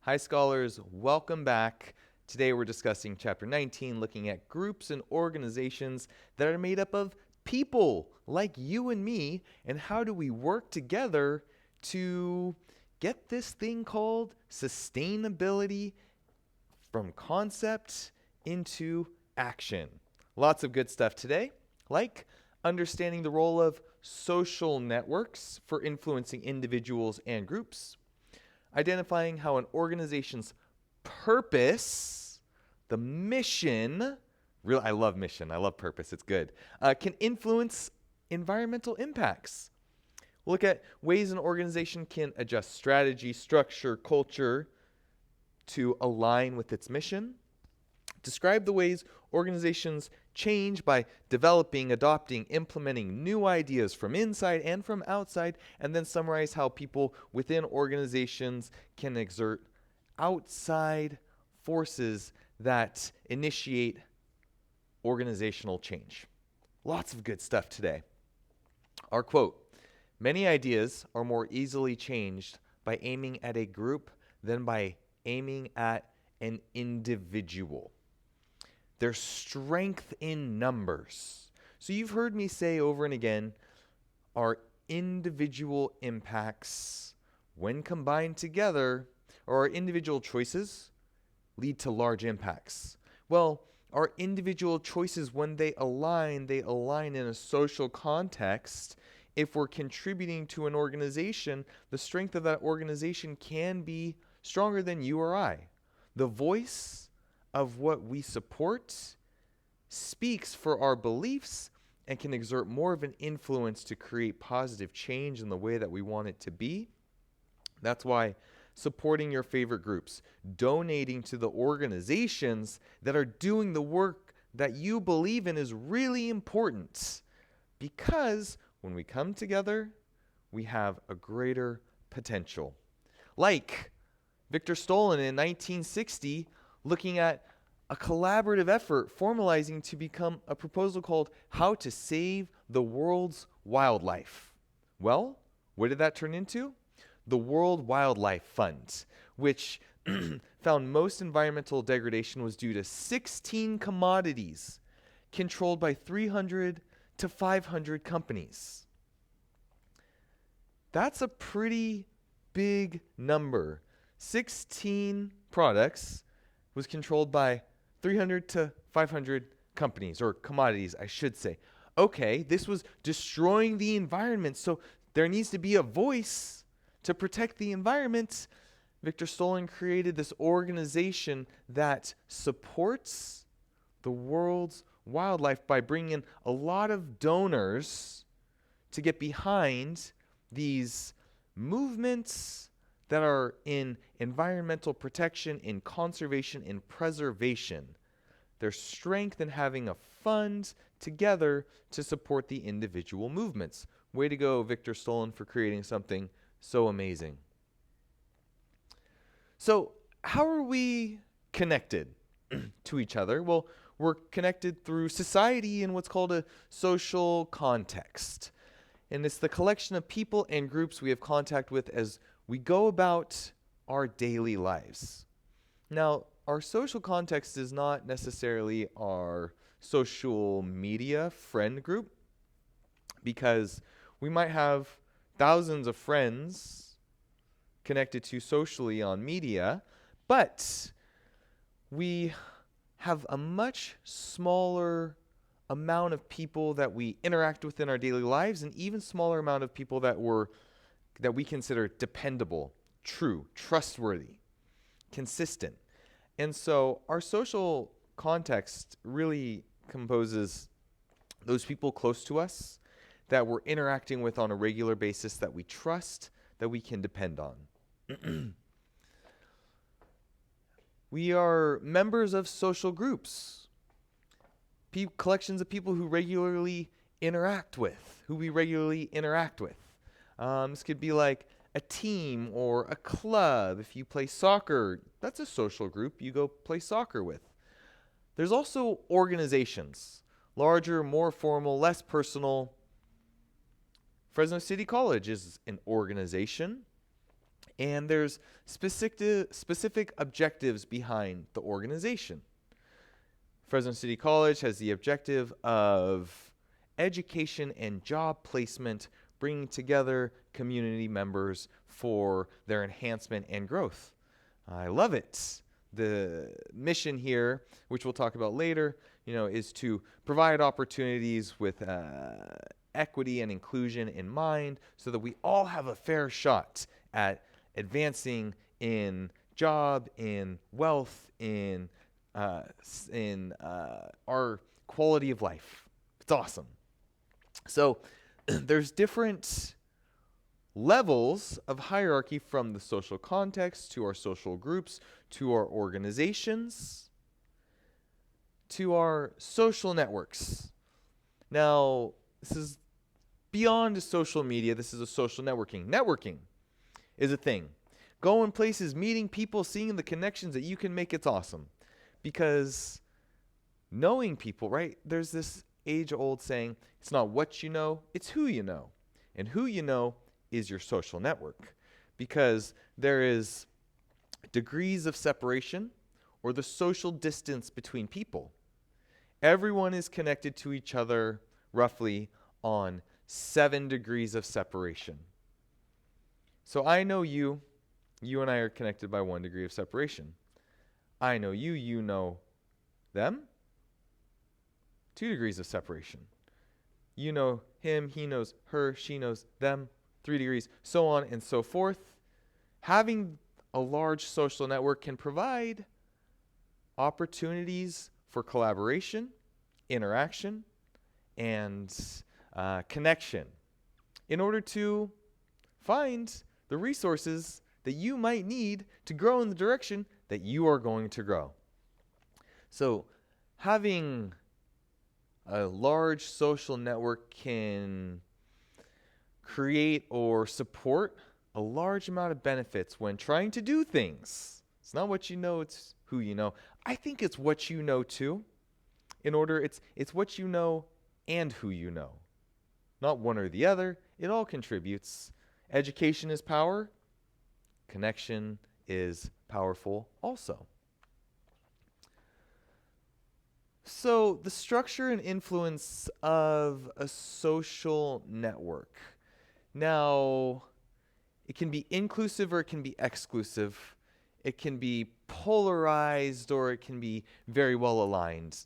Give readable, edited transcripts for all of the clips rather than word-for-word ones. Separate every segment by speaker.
Speaker 1: Hi, scholars. Welcome back. Today we're discussing Chapter 19, looking at groups and organizations that are made up of people like you and me, and how do we work together to get this thing called sustainability from concept into action. Lots of good stuff today, like understanding the role of social networks for influencing individuals and groups, identifying how an organization's purpose, the mission, I love mission, I love purpose, it's good, can influence environmental impacts. We'll look at ways an organization can adjust strategy, structure, culture to align with its mission. Describe the ways organizations change by developing, adopting, implementing new ideas from inside and from outside, and then summarize how people within organizations can exert outside forces that initiate organizational change. Lots of good stuff today. Our quote: "Many ideas are more easily changed by aiming at a group than by aiming at an individual." There's strength in numbers. So you've heard me say over and again, our individual impacts, when combined together, or our individual choices, lead to large impacts. Well, our individual choices, when they align in a social context. If we're contributing to an organization, the strength of that organization can be stronger than you or I. The voice of what we support speaks for our beliefs and can exert more of an influence to create positive change in the way that we want it to be. That's why supporting your favorite groups, donating to the organizations that are doing the work that you believe in is really important, because when we come together, we have a greater potential. Like Victor Stolen in 1960, looking at a collaborative effort formalizing to become a proposal called How to Save the World's Wildlife. Well, what did that turn into? The World Wildlife Fund, which found most environmental degradation was due to 16 commodities controlled by 300 to 500 companies. That's a pretty big number. 16 products was controlled by 300 to 500 companies, or commodities, I should say. Okay, this was destroying the environment, so there needs to be a voice to protect the environment. Victor Stolen created this organization that supports the world's wildlife by bringing in a lot of donors to get behind these movements that are in environmental protection, in conservation, in preservation. There's strength in having a fund together to support the individual movements. Way to go, Victor Stolen, for creating something so amazing. So, how are we connected to each other? Well, we're connected through society in what's called a social context. And it's the collection of people and groups we have contact with as we go about our daily lives. Now, our social context is not necessarily our social media friend group, because we might have thousands of friends connected to socially on media, but we have a much smaller amount of people that we interact with in our daily lives, and even smaller amount of people that we consider dependable, true, trustworthy, consistent. And so our social context really composes those people close to us that we're interacting with on a regular basis, that we trust, that we can depend on. We are members of social groups, collections of people who regularly interact with, This could be like a team or a club. If you play soccer, that's a social group you go play soccer with. There's also organizations, larger, more formal, less personal. Fresno City College is an organization. And there's specific objectives behind the organization. Fresno City College has the objective of education and job placement, bringing together community members for their enhancement and growth. I love it. The mission here, which we'll talk about later, is to provide opportunities with equity and inclusion in mind so that we all have a fair shot at advancing in job, in wealth, in our quality of life. It's awesome. So there's different levels of hierarchy, from the social context to our social groups to our organizations to our social networks. Now, this is beyond social media. This is a social networking. Networking is a thing. Going places, meeting people, seeing the connections that you can make. It's awesome. Because knowing people, right? There's this age-old saying, it's not what you know, it's who you know. And who you know is your social network. Because there is degrees of separation or the social distance between people. Everyone is connected to each other roughly on 7 degrees of separation. So I know you. You and I are connected by 1 degree of separation. I know you. You know them. 2 degrees of separation. You know him. He knows her. She knows them. 3 degrees. So on and so forth. Having a large social network can provide opportunities for collaboration, interaction, and connection in order to find the resources that you might need to grow in the direction that you are going to grow. So having a large social network can create or support a large amount of benefits when trying to do things. It's not what you know, it's who you know. I think it's what you know too. It's what you know and who you know. Not one or the other. It all contributes. Education is power. Connection is powerful also. So the structure and influence of a social network. Now, it can be inclusive or it can be exclusive. It can be polarized or it can be very well aligned.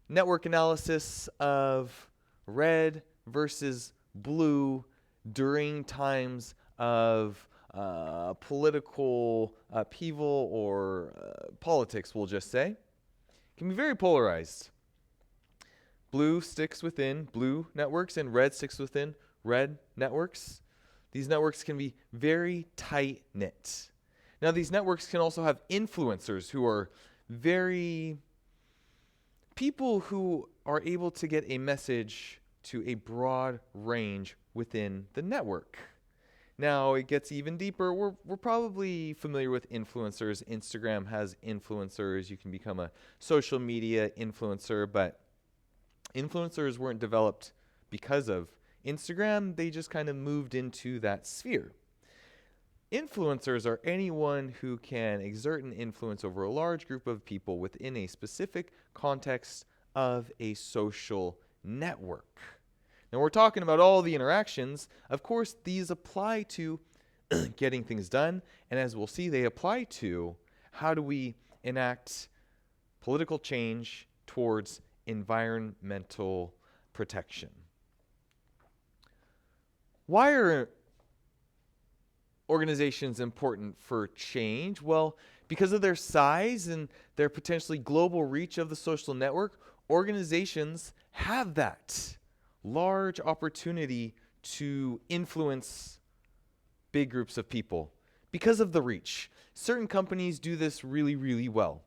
Speaker 1: Network analysis of red versus blue during times of political upheaval or politics, we'll just say, can be very polarized. Blue sticks within blue networks and red sticks within red networks. These networks can be very tight-knit. Now, these networks can also have influencers who are people who are able to get a message to a broad range within the network. Now, it gets even deeper. We're probably familiar with influencers. Instagram has influencers. You can become a social media influencer, but influencers weren't developed because of Instagram. They just kind of moved into that sphere. Influencers are anyone who can exert an influence over a large group of people within a specific context of a social network. Now, we're talking about all the interactions. Of course, these apply to getting things done. And as we'll see, they apply to how do we enact political change towards environmental protection. Why are organizations important for change? Well, because of their size and their potentially global reach of the social network, organizations have that large opportunity to influence big groups of people because of the reach. Certain companies do this really, really well.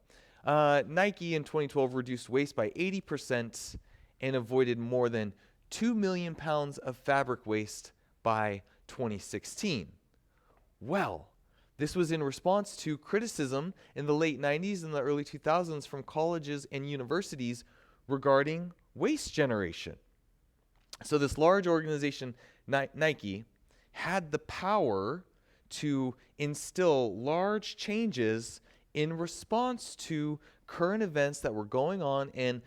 Speaker 1: Nike in 2012 reduced waste by 80% and avoided more than 2 million pounds of fabric waste by 2016. Well, this was in response to criticism in the late 90s and the early 2000s from colleges and universities regarding waste generation. So this large organization, Nike, had the power to instill large changes in response to current events that were going on and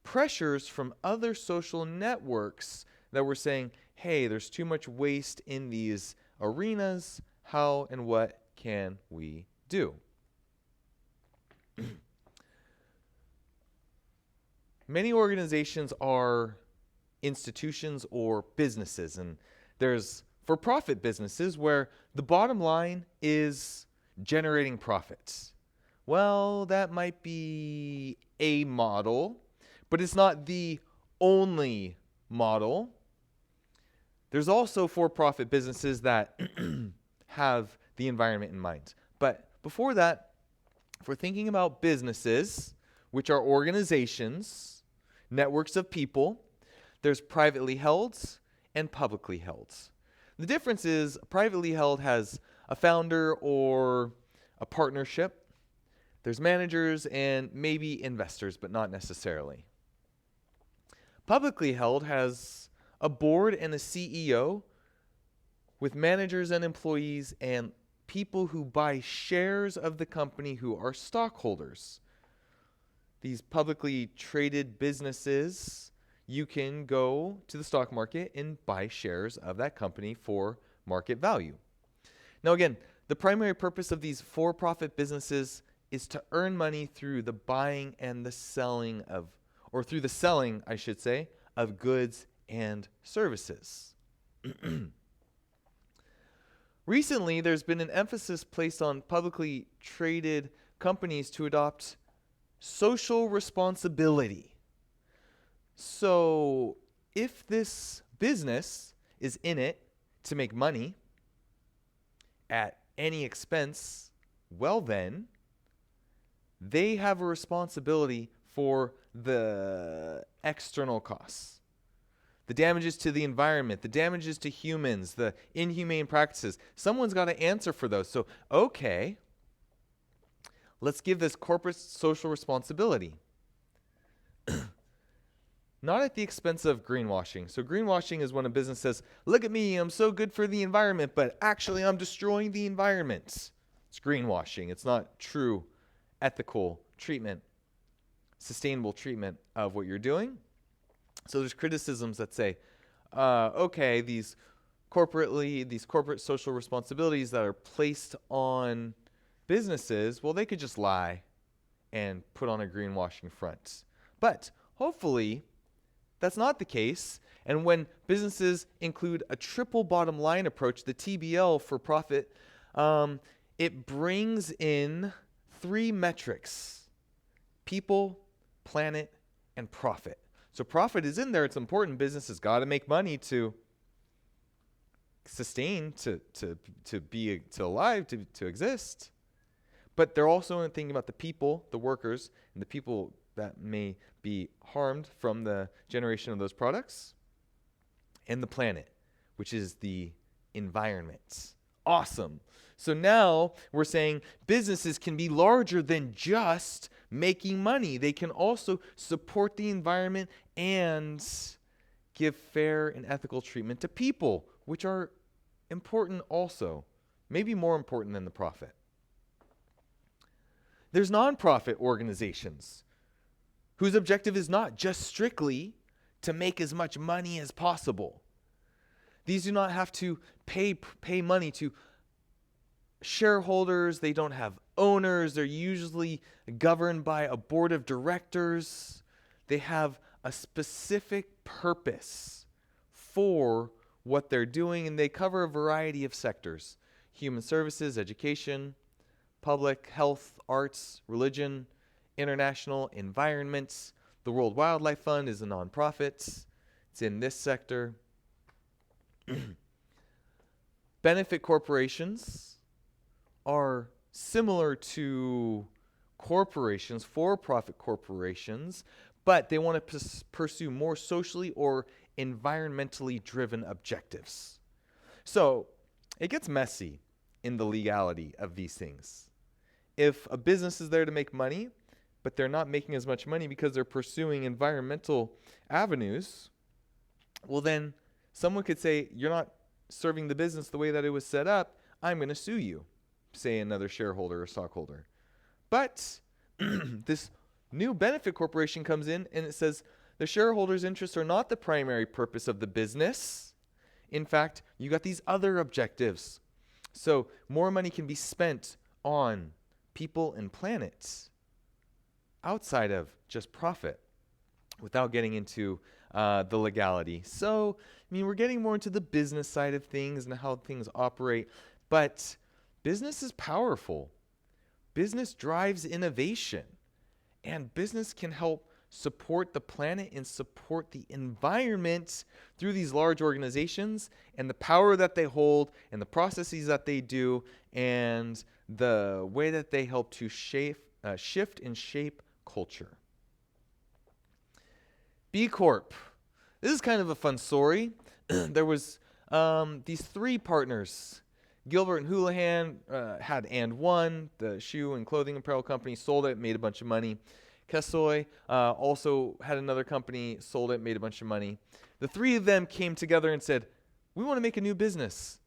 Speaker 1: pressures from other social networks that were saying, hey, there's too much waste in these arenas. How and what can we do? Many organizations are institutions or businesses, and there's for-profit businesses where the bottom line is generating profits. Well, that might be a model, but it's not the only model. There's also for-profit businesses that have the environment in mind. But before that, if we're thinking about businesses, which are organizations, networks of people, there's privately held and publicly held. The difference is privately held has a founder or a partnership. There's managers and maybe investors, but not necessarily. Publicly held has a board and a CEO with managers and employees and people who buy shares of the company who are stockholders. These publicly traded businesses, you can go to the stock market and buy shares of that company for market value. Now again, the primary purpose of these for-profit businesses is to earn money through the buying and the selling of, or through the selling, I should say, of goods and services. Recently, there's been an emphasis placed on publicly traded companies to adopt social responsibility. So if this business is in it to make money at any expense, well then, they have a responsibility for the external costs. The damages to the environment, the damages to humans, the inhumane practices. Someone's got to answer for those. So, okay, let's give this corporate social responsibility. Not at the expense of greenwashing. So greenwashing is when a business says, look at me, I'm so good for the environment, but actually I'm destroying the environment. It's greenwashing. It's not true ethical treatment, sustainable treatment of what you're doing. So there's criticisms that say, okay, these corporate social responsibilities that are placed on businesses, well, they could just lie and put on a greenwashing front. But hopefully that's not the case. And when businesses include a triple bottom line approach, the TBL for profit, it brings in 3 metrics: people, planet, and profit. So profit is in there. It's important. Business has got to make money to sustain, to be alive, to exist. But they're also thinking about the people, the workers, and the people that may be harmed from the generation of those products, and the planet, which is the environment. Awesome. So now we're saying businesses can be larger than just making money. They can also support the environment and give fair and ethical treatment to people, which are important also, maybe more important than the profit. There's nonprofit organizations whose objective is not just strictly to make as much money as possible. These do not have to pay money to shareholders. They don't have owners. They're usually governed by a board of directors. They have a specific purpose for what they're doing, and they cover a variety of sectors: human services, education, public health, arts, religion, international, environments. The World Wildlife Fund is a nonprofit. It's in this sector. Benefit corporations are similar to corporations, for-profit corporations, but they want to pursue more socially or environmentally driven objectives. So it gets messy in the legality of these things. If a business is there to make money, but they're not making as much money because they're pursuing environmental avenues, well then someone could say, you're not serving the business the way that it was set up, I'm going to sue you, say another shareholder or stockholder. But this new benefit corporation comes in and it says the shareholders' interests are not the primary purpose of the business. In fact, you got these other objectives. So more money can be spent on people and planets outside of just profit without getting into the legality. So, we're getting more into the business side of things and how things operate, but business is powerful. Business drives innovation, and business can help support the planet and support the environment through these large organizations and the power that they hold and the processes that they do and the way that they help to shift and shape culture. BCorp. This is kind of a fun story. There was these three partners. Gilbert and Houlihan had And1, the shoe and clothing apparel company, sold it, made a bunch of money. Kessoy also had another company, sold it, made a bunch of money. The three of them came together and said, we want to make a new business.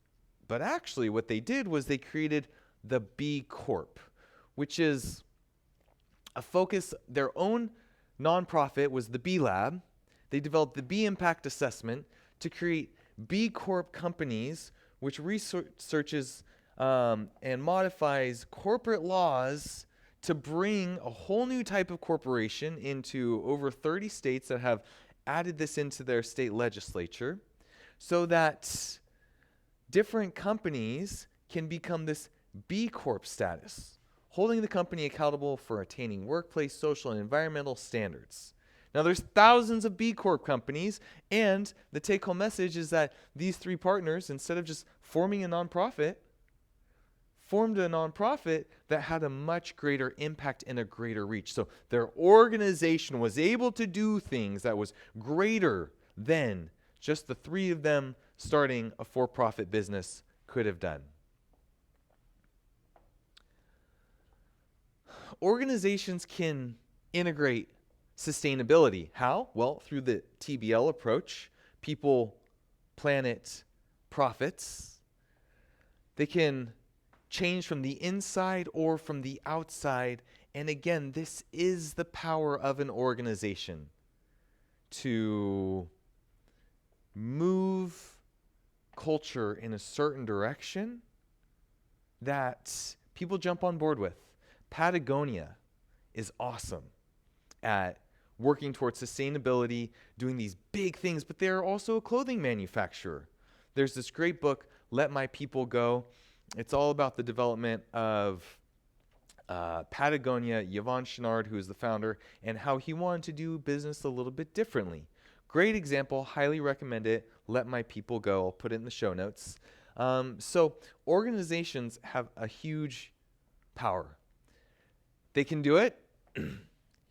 Speaker 1: But actually what they did was they created the BCorp, which is a focus. Their own nonprofit was the B Lab. They developed the B Impact Assessment to create BCorp companies, which researches and modifies corporate laws to bring a whole new type of corporation into over 30 states that have added this into their state legislature so that different companies can become this B Corp status, holding the company accountable for attaining workplace, social, and environmental standards. Now, there's thousands of B Corp companies, and the take-home message is that these three partners, instead of just forming a nonprofit, formed a nonprofit that had a much greater impact and a greater reach. So their organization was able to do things that was greater than just the three of them starting a for-profit business could have done. Organizations can integrate sustainability. How? Well, through the TBL approach, people, planet, profits. They can change from the inside or from the outside. And again, this is the power of an organization to move culture in a certain direction that people jump on board with. Patagonia is awesome at working towards sustainability, doing these big things, but they're also a clothing manufacturer. There's this great book, Let My People Go. It's all about the development of Patagonia, Yvon Chouinard, who is the founder, and how he wanted to do business a little bit differently. Great example, highly recommend it. Let My People Go. I'll put it in the show notes. So organizations have a huge power. They can do it.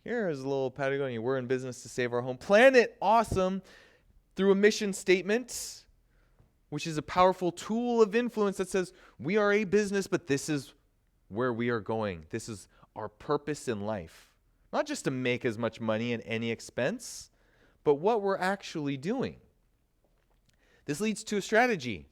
Speaker 1: Here's a little Patagonia. We're in business to save our home planet. Awesome. Through a mission statement, which is a powerful tool of influence that says we are a business, but this is where we are going. This is our purpose in life. Not just to make as much money at any expense, but what we're actually doing. This leads to a strategy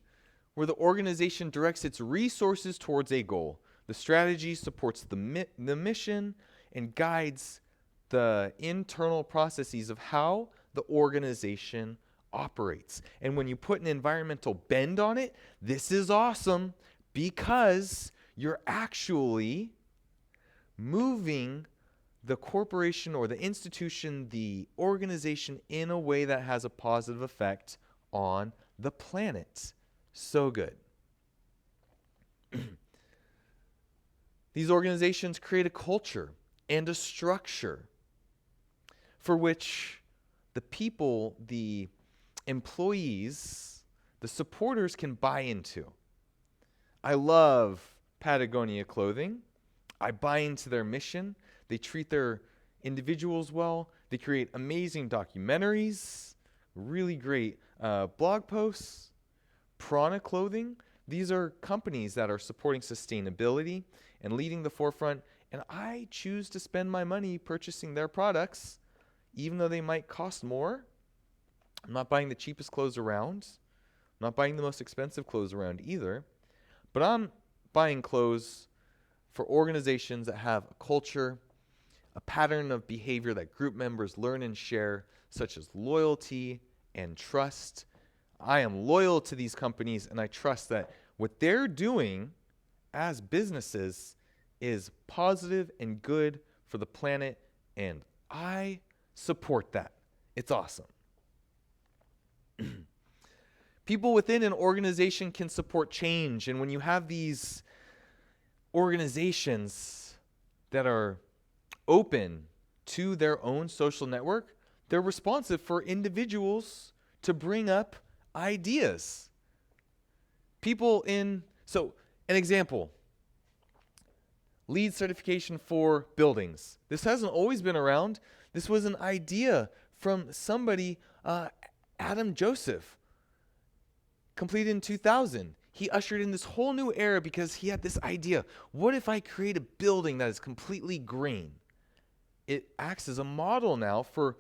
Speaker 1: where the organization directs its resources towards a goal. The strategy supports the mission and guides the internal processes of how the organization operates. And when you put an environmental bend on it, this is awesome because you're actually moving the corporation or the institution, the organization, in a way that has a positive effect on the planet. So good. These organizations create a culture and a structure for which the people, the employees, the supporters can buy into. I love Patagonia clothing. I buy into their mission. They treat their individuals well. They create amazing documentaries, really great blog posts. Prana Clothing, these are companies that are supporting sustainability and leading the forefront, and I choose to spend my money purchasing their products, even though they might cost more. I'm not buying the cheapest clothes around, I'm not buying the most expensive clothes around either, but I'm buying clothes for organizations that have a culture, a pattern of behavior that group members learn and share, such as loyalty and trust. I am loyal to these companies, and I trust that what they're doing as businesses is positive and good for the planet, and I support that. It's awesome. People within an organization can support change, and when you have these organizations that are open to their own social network, they're responsive for individuals to bring up ideas. So an example, LEED certification for buildings. This hasn't always been around. This was an idea from somebody, Adam Joseph, completed in 2000. He ushered in this whole new era because he had this idea. What if I create a building that is completely green? It acts as a model now for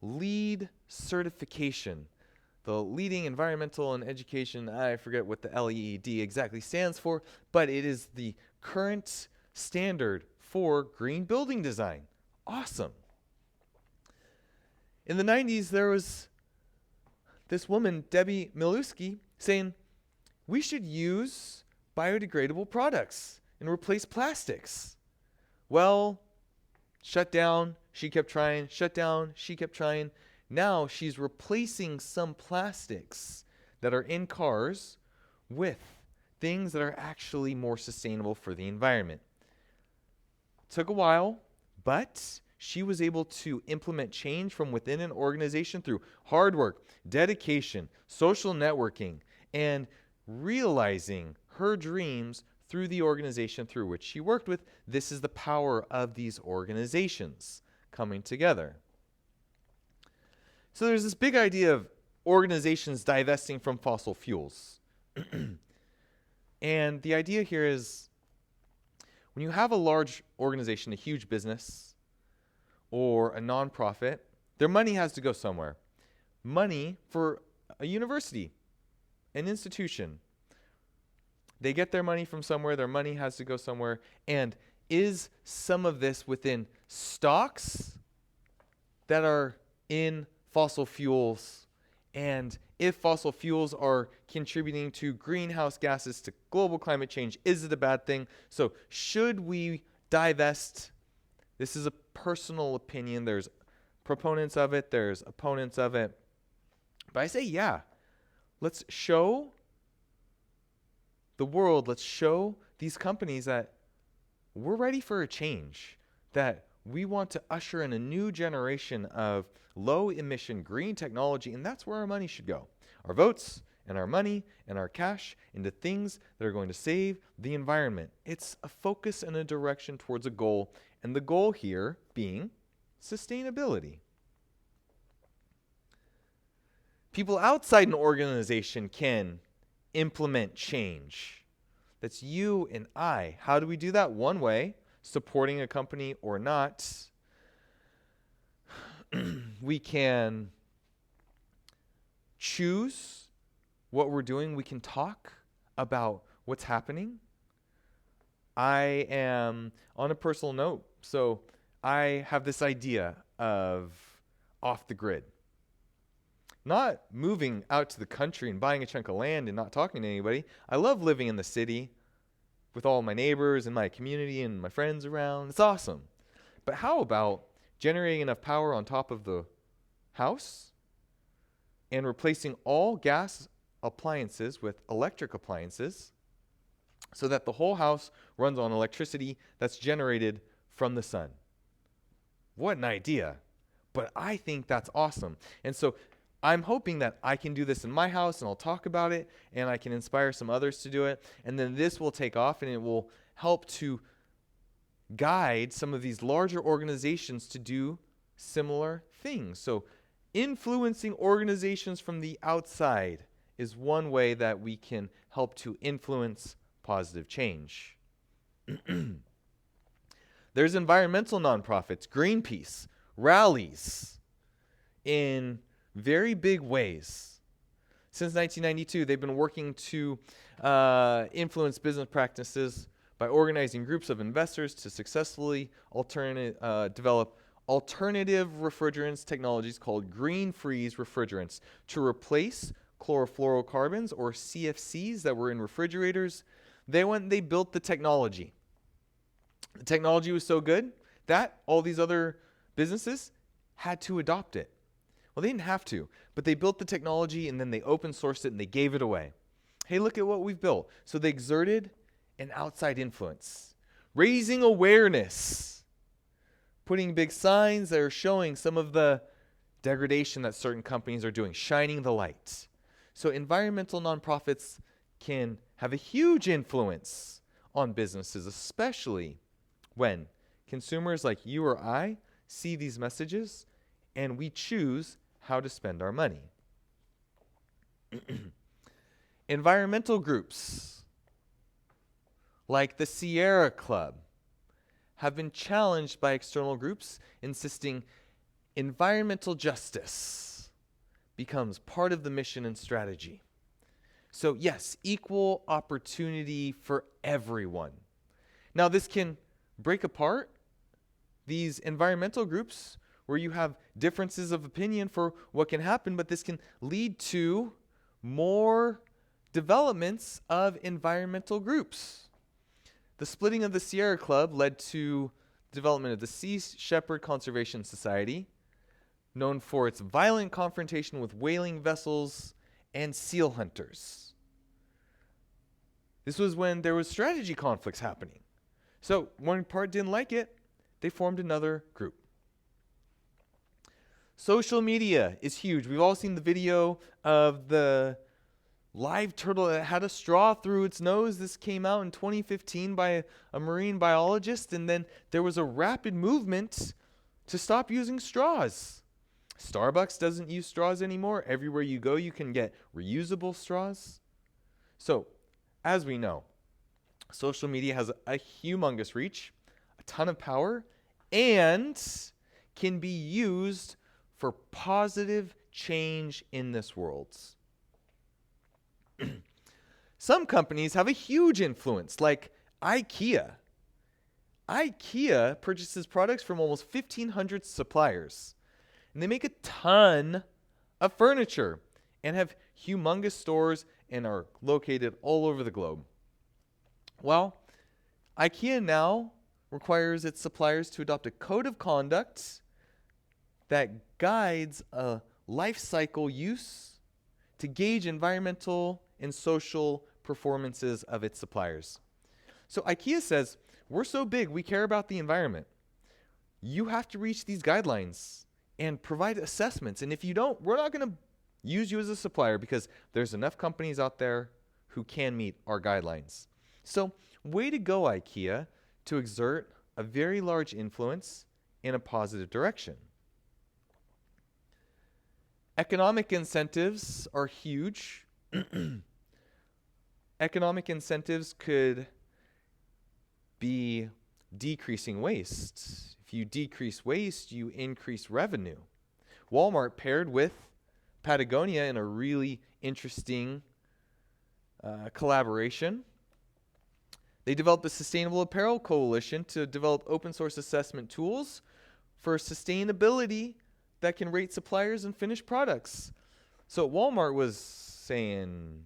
Speaker 1: LEED certification. The Leading Environmental and Education, I forget what the LEED exactly stands for, but it is the current standard for green building design. Awesome. In the 90s, there was this woman, Debbie Miluski, saying, we should use biodegradable products and replace plastics. Well, shut down, she kept trying, shut down, she kept trying. Now she's replacing some plastics that are in cars with things that are actually more sustainable for the environment. Took a while, but she was able to implement change from within an organization through hard work, dedication, social networking, and realizing her dreams through the organization through which she worked with. This is the power of these organizations coming together. So there's this big idea of organizations divesting from fossil fuels. And the idea here is when you have a large organization, a huge business, or a nonprofit, their money has to go somewhere. Money for a university, an institution. They get their money from somewhere, their money has to go somewhere. And is some of this within stocks that are in fossil fuels? And if fossil fuels are contributing to greenhouse gases, to global climate change, is it a bad thing? So should we divest? This is a personal opinion. There's proponents of it, there's opponents of it. But I say, yeah, let's show the world, let's show these companies that we're ready for a change, that we want to usher in a new generation of low emission green technology, and that's where our money should go. Our votes and our money and our cash into things that are going to save the environment. It's a focus and a direction towards a goal, and the goal here being sustainability. People outside an organization can implement change. That's you and I. How do we do that? One way, supporting a company or not. We can choose what we're doing. We can talk about what's happening. I am on a personal note, so I have this idea of off the grid. Not moving out to the country and buying a chunk of land and not talking to anybody. I love living in the city with all my neighbors and my community and my friends around. It's awesome. But how about generating enough power on top of the house and replacing all gas appliances with electric appliances so that the whole house runs on electricity that's generated from the sun? What an idea. But I think that's awesome. And so I'm hoping that I can do this in my house, and I'll talk about it, and I can inspire some others to do it. And then this will take off, and it will help to guide some of these larger organizations to do similar things. So influencing organizations from the outside is one way that we can help to influence positive change. There's environmental nonprofits, Greenpeace, rallies in very big ways, Since 1992, they've been working to influence business practices by organizing groups of investors to successfully develop alternative refrigerants technologies called green freeze refrigerants to replace chlorofluorocarbons, or CFCs, that were in refrigerators. They went and they built the technology. The technology was so good that all these other businesses had to adopt it. Well, they didn't have to, but they built the technology and then they open sourced it and they gave it away. Hey, look at what we've built. So they exerted an outside influence, raising awareness, putting big signs that are showing some of the degradation that certain companies are doing, shining the light. So environmental nonprofits can have a huge influence on businesses, especially when consumers like you or I see these messages and we choose how to spend our money. Environmental groups like the Sierra Club have been challenged by external groups insisting environmental justice becomes part of the mission and strategy. So yes, equal opportunity for everyone. Now this can break apart these environmental groups where you have differences of opinion for what can happen, but this can lead to more developments of environmental groups. The splitting of the Sierra Club led to the development of the Sea Shepherd Conservation Society, known for its violent confrontation with whaling vessels and seal hunters. This was when there was strategy conflicts happening. So one part didn't like it, they formed another group. Social media is huge. We've all seen the video of the live turtle that had a straw through its nose. This came out in 2015 by a marine biologist, and then there was a rapid movement to stop using straws. Starbucks doesn't use straws anymore. Everywhere you go, you can get reusable straws. So, as we know, social media has a humongous reach, a ton of power, and can be used for positive change in this world. Some companies have a huge influence, like IKEA. IKEA purchases products from almost 1,500 suppliers. And they make a ton of furniture and have humongous stores and are located all over the globe. Well, IKEA now requires its suppliers to adopt a code of conduct that guides a life cycle use to gauge environmental and social performances of its suppliers. So IKEA says, we're so big, we care about the environment. You have to reach these guidelines and provide assessments. And if you don't, we're not going to use you as a supplier because there's enough companies out there who can meet our guidelines. So way to go, IKEA, to exert a very large influence in a positive direction. Economic incentives are huge. Economic incentives could be decreasing waste. If you decrease waste, you increase revenue. Walmart paired with Patagonia in a really interesting collaboration. They developed the Sustainable Apparel Coalition to develop open source assessment tools for sustainability that can rate suppliers and finished products. So Walmart was saying,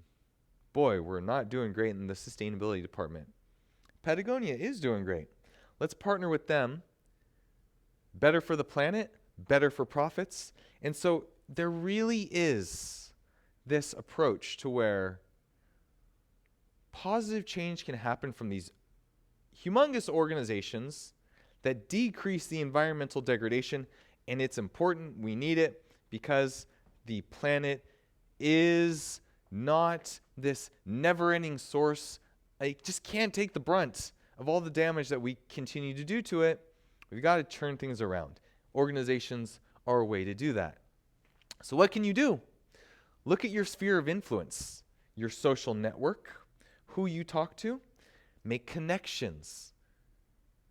Speaker 1: boy, we're not doing great in the sustainability department. Patagonia is doing great. Let's partner with them. Better for the planet, better for profits. And so there really is this approach to where positive change can happen from these humongous organizations that decrease the environmental degradation. And it's important. We need it because the planet is not this never-ending source. It just can't take the brunt of all the damage that we continue to do to it. We've got to turn things around. Organizations are a way to do that. So what can you do? Look at your sphere of influence, your social network, who you talk to. Make connections.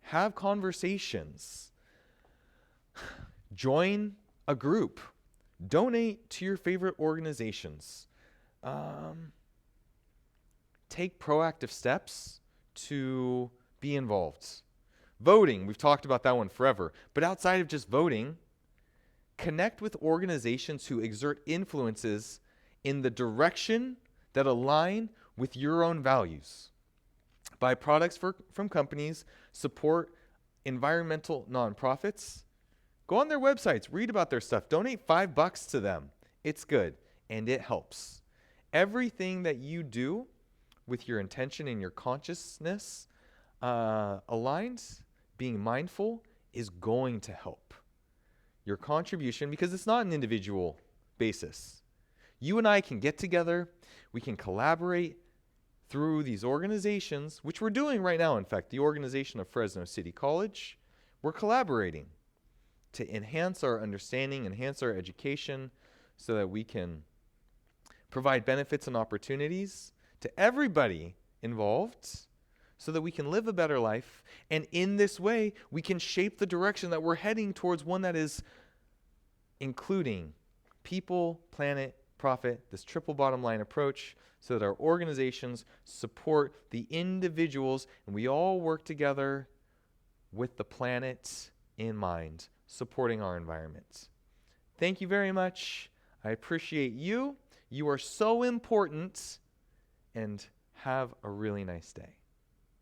Speaker 1: Have conversations. Join a group. Donate to your favorite organizations. take proactive steps to be involved. Voting, we've talked about that one forever. But outside of just voting, connect with organizations who exert influences in the direction that align with your own values. Buy products from companies, support environmental nonprofits. Go on their websites, read about their stuff, donate $5 to them. It's good and it helps. Everything that you do with your intention and your consciousness aligned, being mindful, is going to help. Your contribution, because it's not an individual basis. You and I can get together, we can collaborate through these organizations, which we're doing right now. In fact, the organization of Fresno City College, we're collaborating to enhance our understanding, enhance our education, so that we can provide benefits and opportunities to everybody involved, so that we can live a better life. And in this way, we can shape the direction that we're heading towards, one that is including people, planet, profit, this triple bottom line approach, so that our organizations support the individuals and we all work together with the planet in mind, supporting our environment. Thank you very much. I appreciate you. You are so important, and have a really nice day.